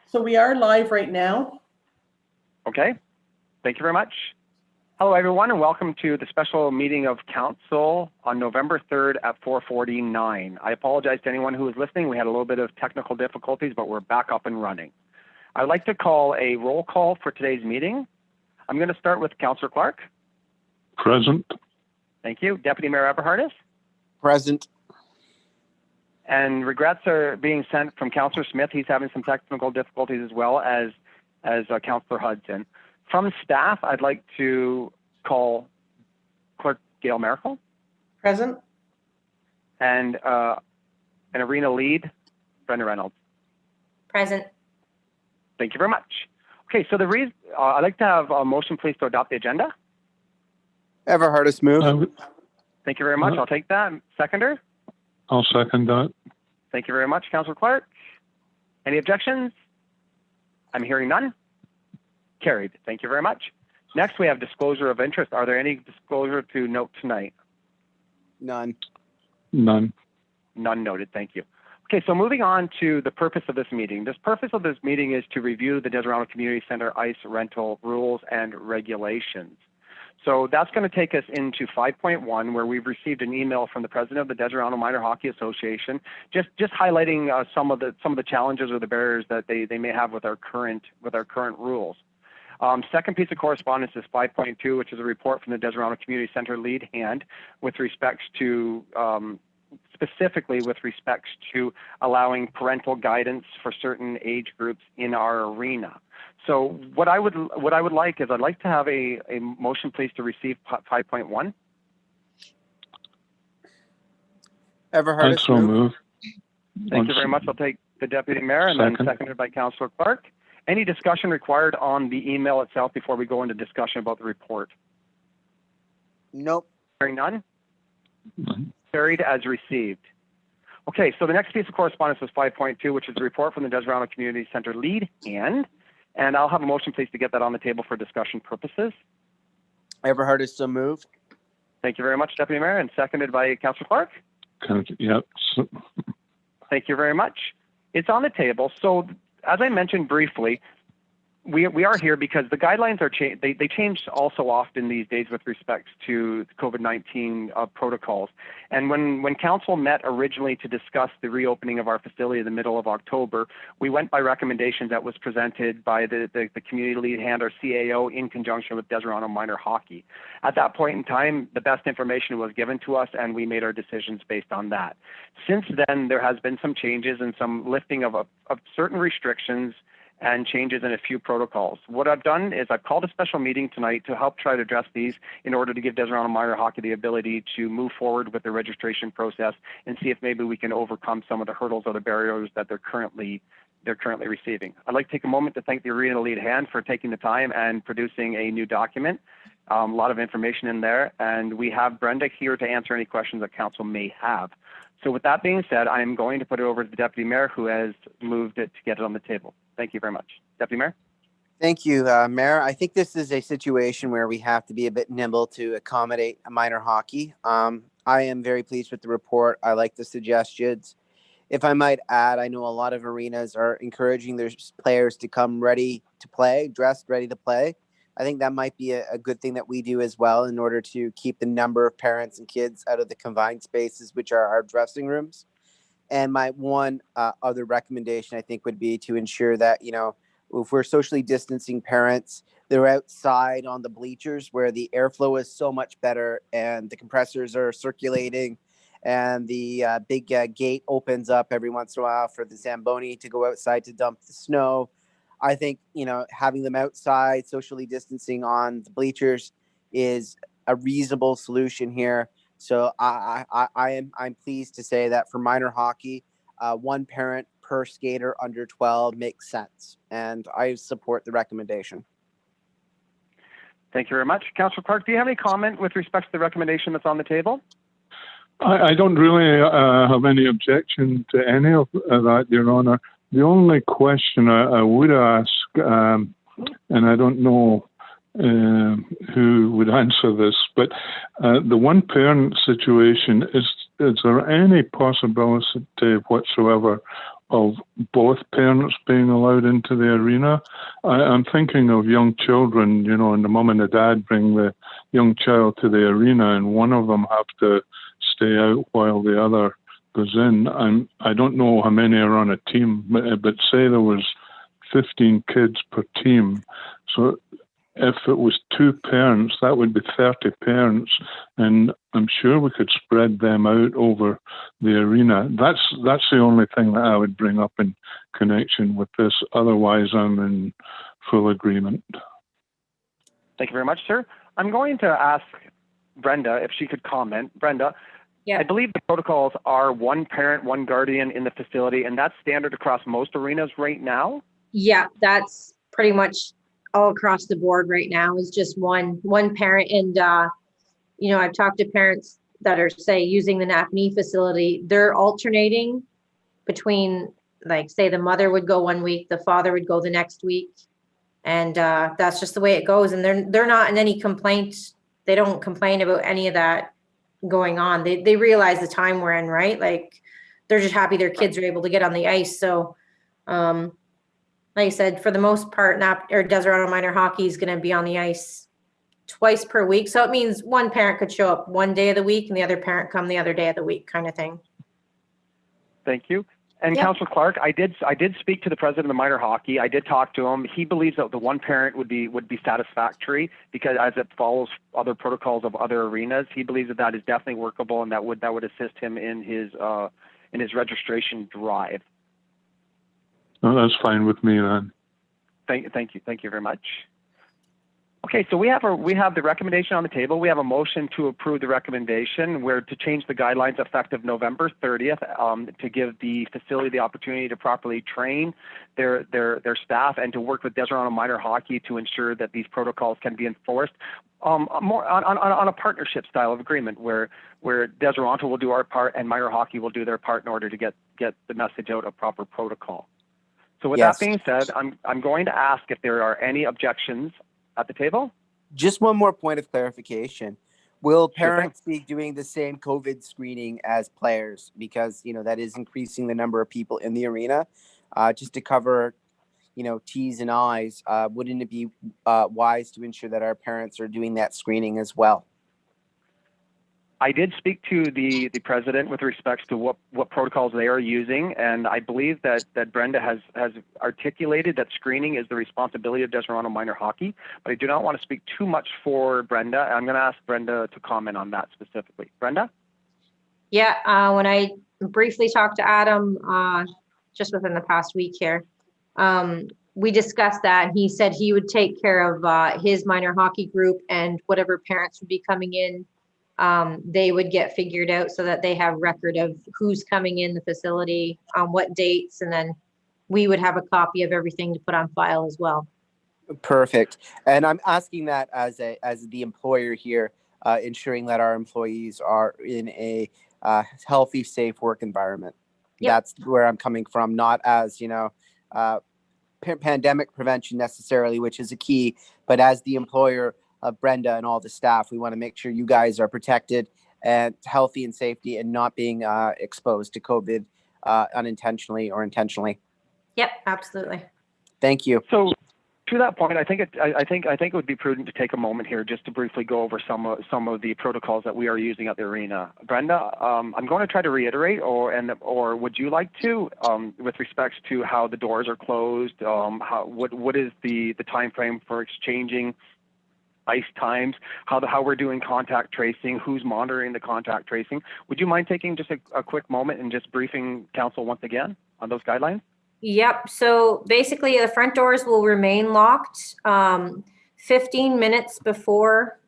So we are live right now. Okay, thank you very much. Hello everyone and welcome to the special meeting of Council on November 3rd at 4:49. I apologize to anyone who was listening. We had a little bit of technical difficulties, but we're back up and running. I'd like to call a roll call for today's meeting. I'm going to start with Councillor Clark. Present. Thank you. Deputy Mayor Eberhardis. Present. And regrets are being sent from Councillor Smith. He's having some technical difficulties as well as Councillor Hudson. From staff, I'd like to call Clerk Gail Miracle. Present. And an arena lead, Brenda Reynolds. Present. Thank you very much. Okay, so the reason I'd like to have a motion, please, to adopt the agenda. Eberhardis move. Thank you very much. I'll take that. Seconder. I'll second that. Thank you very much, Councillor Clark. Any objections? I'm hearing none. Carried. Thank you very much. Next, we have disclosure of interest. Are there any disclosure to note tonight? None. None. None noted. Thank you. Okay, so moving on to the purpose of this meeting. The purpose of this meeting is to review the Desirado Community Center ICE rental rules and regulations. So that's going to take us into 5.1, where we've received an email from the president of the Desirado Minor Hockey Association, just highlighting some of the challenges or the barriers that they may have with our current rules. Second piece of correspondence is 5.2, which is a report from the Desirado Community Center lead hand with respects to specifically with respects to allowing parental guidance for certain age groups in our arena. So what I would like is I'd like to have a motion, please, to receive 5.1. Eberhardis So move. Thank you very much. I'll take the Deputy Mayor and then seconded by Councillor Clark. Any discussion required on the email itself before we go into discussion about the report? Nope. Hearing none? Carried as received. Okay, so the next piece of correspondence is 5.2, which is the report from the Desirado Community Center lead hand. And I'll have a motion, please, to get that on the table for discussion purposes. Eberhardis so moved. Thank you very much, Deputy Mayor, and seconded by Councillor Clark. Yep. Thank you very much. It's on the table. So as I mentioned briefly, we are here because the guidelines are they change also often these days with respect to COVID-19 protocols. And when council met originally to discuss the reopening of our facility in the middle of October, we went by recommendations that was presented by the community lead hand, or CAO, in conjunction with Desirado Minor Hockey. At that point in time, the best information was given to us, and we made our decisions based on that. Since then, there has been some changes and some lifting of certain restrictions and changes in a few protocols. What I've done is I've called a special meeting tonight to help try to address these in order to give Desirado Minor Hockey the ability to move forward with the registration process and see if maybe we can overcome some of the hurdles or the barriers that they're currently receiving. I'd like to take a moment to thank the arena lead hand for taking the time and producing a new document. A lot of information in there, and we have Brenda here to answer any questions that council may have. So with that being said, I am going to put it over to the Deputy Mayor, who has moved it to get it on the table. Thank you very much. Deputy Mayor? Thank you, Mayor. I think this is a situation where we have to be a bit nimble to accommodate minor hockey. I am very pleased with the report. I like the suggestions. If I might add, I know a lot of arenas are encouraging their players to come ready to play, dressed, ready to play. I think that might be a good thing that we do as well in order to keep the number of parents and kids out of the confined spaces, which are our dressing rooms. And my one other recommendation, I think, would be to ensure that, if we're socially distancing parents, they're outside on the bleachers where the airflow is so much better and the compressors are circulating and the big gate opens up every once in a while for the Zamboni to go outside to dump the snow. I think, having them outside, socially distancing on the bleachers is a reasonable solution here. So I'm pleased to say that for minor hockey, one parent per skater under 12 makes sense. And I support the recommendation. Thank you very much. Councillor Clark, do you have any comment with respect to the recommendation that's on the table? I don't really have any objection to any of that, Your Honour. The only question I would ask, and I don't know who would answer this, but the one parent situation, is there any possibility whatsoever of both parents being allowed into the arena. I'm thinking of young children, and the mum and the dad bring the young child to the arena, and one of them have to stay out while the other goes in. I don't know how many are on a team, but say there was 15 kids per team. So if it was 2 parents, that would be 30 parents, and I'm sure we could spread them out over the arena. That's the only thing that I would bring up in connection with this. Otherwise, I'm in full agreement. Thank you very much, sir. I'm going to ask Brenda if she could comment. Brenda, Yeah. I believe the protocols are 1 parent, 1 guardian in the facility, and that's standard across most arenas right now. Yeah, that's pretty much all across the board right now, is just one parent. And, I've talked to parents that are, say, using the Napanee facility. They're alternating between, like, say the mother would go one week, the father would go the next week. And that's just the way it goes. And they're not in any complaints. They don't complain about any of that going on. They realize the time we're in, right? Like, they're just happy their kids are able to get on the ice. So, like I said, for the most part, Deseronto Minor Hockey is going to be on the ice twice per week. So it means one parent could show up one day of the week and the other parent come the other day of the week, kind of thing. Thank you. And Yep. Councillor Clark, I did speak to the president of minor hockey. I did talk to him. He believes that the 1 parent would be satisfactory because as it follows other protocols of other arenas, he believes that is definitely workable and that would assist him in his registration drive. No, that's fine with me then. Thank you very much. Okay, so we have the recommendation on the table. We have a motion to approve the recommendation where to change the guidelines effective November 30th to give the facility the opportunity to properly train their staff and to work with Deseronto Minor Hockey to ensure that these protocols can be enforced more on a partnership style of agreement where Deseronto will do our part and Minor Hockey will do their part in order to get the message out of proper protocol. So with Yes. that being said, I'm going to ask if there are any objections at the table. Just one more point of clarification. Will Sure thing. parents be doing the same COVID screening as players? Because, that is increasing the number of people in the arena. Just to cover, T's and I's, wouldn't it be wise to ensure that our parents are doing that screening as well? I did speak to the president with respects to what protocols they are using, and I believe that Brenda has articulated that screening is the responsibility of Deseronto Minor Hockey, but I do not want to speak too much for Brenda. I'm going to ask Brenda to comment on that specifically. Brenda? Yeah, when I briefly talked to Adam, just within the past week here, we discussed that. He said he would take care of his minor hockey group, and whatever parents would be coming in, they would get figured out so that they have record of who's coming in the facility, on what dates, and then we would have a copy of everything to put on file as well. Perfect. And I'm asking that as the employer here, ensuring that our employees are in a healthy, safe work environment. Yep. That's where I'm coming from, not as, pandemic prevention necessarily, which is a key, but as the employer of Brenda and all the staff, we want to make sure you guys are protected and healthy and safety and not being exposed to COVID unintentionally or intentionally. Yep, absolutely. Thank you. So to that point, I think it would be prudent to take a moment here just to briefly go over some of the protocols that we are using at the arena. Brenda, I'm going to try to reiterate, or would you like to, with respects to how the doors are closed, what is the time frame for exchanging ice times, how we're doing contact tracing, who's monitoring the contact tracing. Would you mind taking just a quick moment and just briefing council once again on those guidelines? Yep. So basically the front doors will remain locked 15 minutes before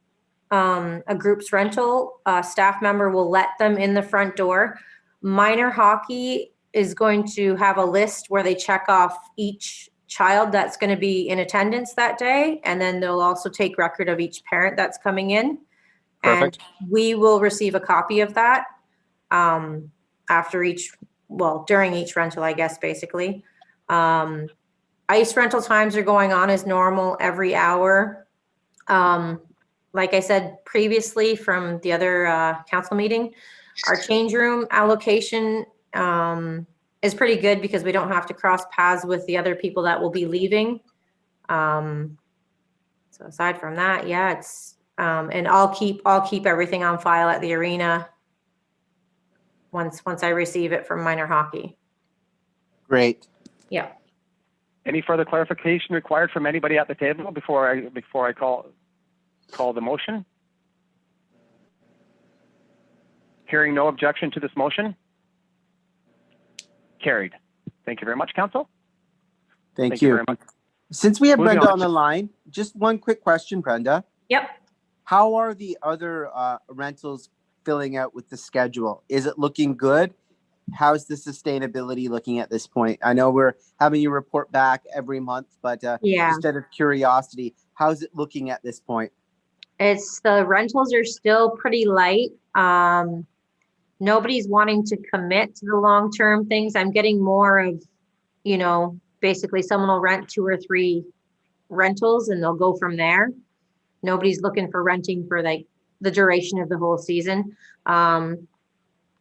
a group's rental. A staff member will let them in the front door. Minor hockey is going to have a list where they check off each child that's going to be in attendance that day, and then they'll also take record of each parent that's coming in. Perfect. And we will receive a copy of that during each rental, I guess, basically. Ice rental times are going on as normal every hour. Like I said previously from the other council meeting, our change room allocation is pretty good because we don't have to cross paths with the other people that will be leaving. So aside from that, yeah, it's, and I'll keep everything on file at the arena once I receive it from minor hockey. Great. Yeah. Any further clarification required from anybody at the table before I call the motion? Hearing no objection to this motion? Carried. Thank you very much, Council. Thank you you. very much. Since we have Moving Brenda on on the line, just one quick question, Brenda. Yep. How are the other rentals filling out with the schedule? Is it looking good? How's the sustainability looking at this point? I know we're having you report back every month, but Yeah. just out of curiosity, how's it looking at this point? It's the rentals are still pretty light. Nobody's wanting to commit to the long-term things. I'm getting more of, basically someone will rent 2 or 3 rentals and they'll go from there. Nobody's looking for renting for like the duration of the whole season.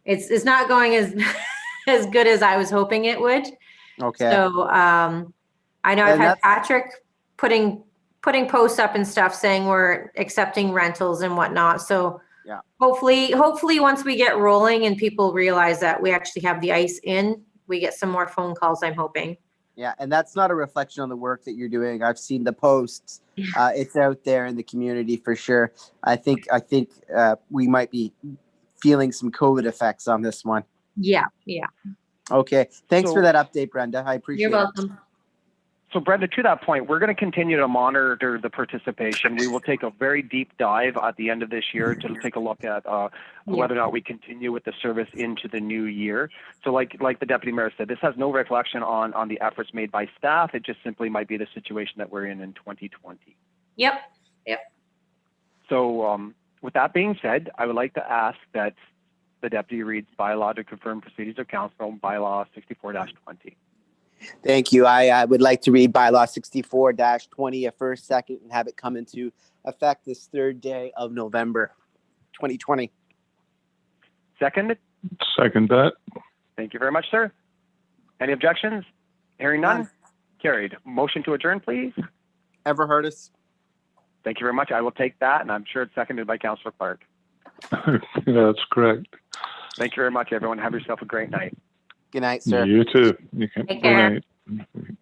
It's not going as as good as I was hoping it would. Okay. So I know I've And had that's- Patrick putting posts up and stuff saying we're accepting rentals and whatnot. So Yeah. hopefully once we get rolling and people realize that we actually have the ice in, we get some more phone calls, I'm hoping. Yeah, and that's not a reflection on the work that you're doing. I've seen the posts. It's out there in the community for sure. I think we might be feeling some COVID effects on this one. Yeah. Okay, thanks So- for that update, Brenda. I appreciate You're it. welcome. So Brenda, to that point, we're going to continue to monitor the participation. We will take a very deep dive at the end of this year to take a look at whether or not we continue with the service into the new year. So like the Deputy Mayor said, this has no reflection on the efforts made by staff. It just simply might be the situation that we're in 2020. Yep. So with that being said, I would like to ask that the Deputy reads bylaw to confirm proceedings of council, bylaw 64-20. Thank you. I would like to read bylaw 64-20 a first, second, and have it come into effect this 3rd day of November, 2020. Second, Second that. thank you very much, sir. Any objections? Hearing none? None. Carried. Motion to adjourn, please. Ever heard us? Thank you very much. I will take that, and I'm sure it's seconded by Councillor Clark. That's correct. Thank you very much, everyone. Have yourself a great night. Good night, sir. You too. You can. Take care. Good night.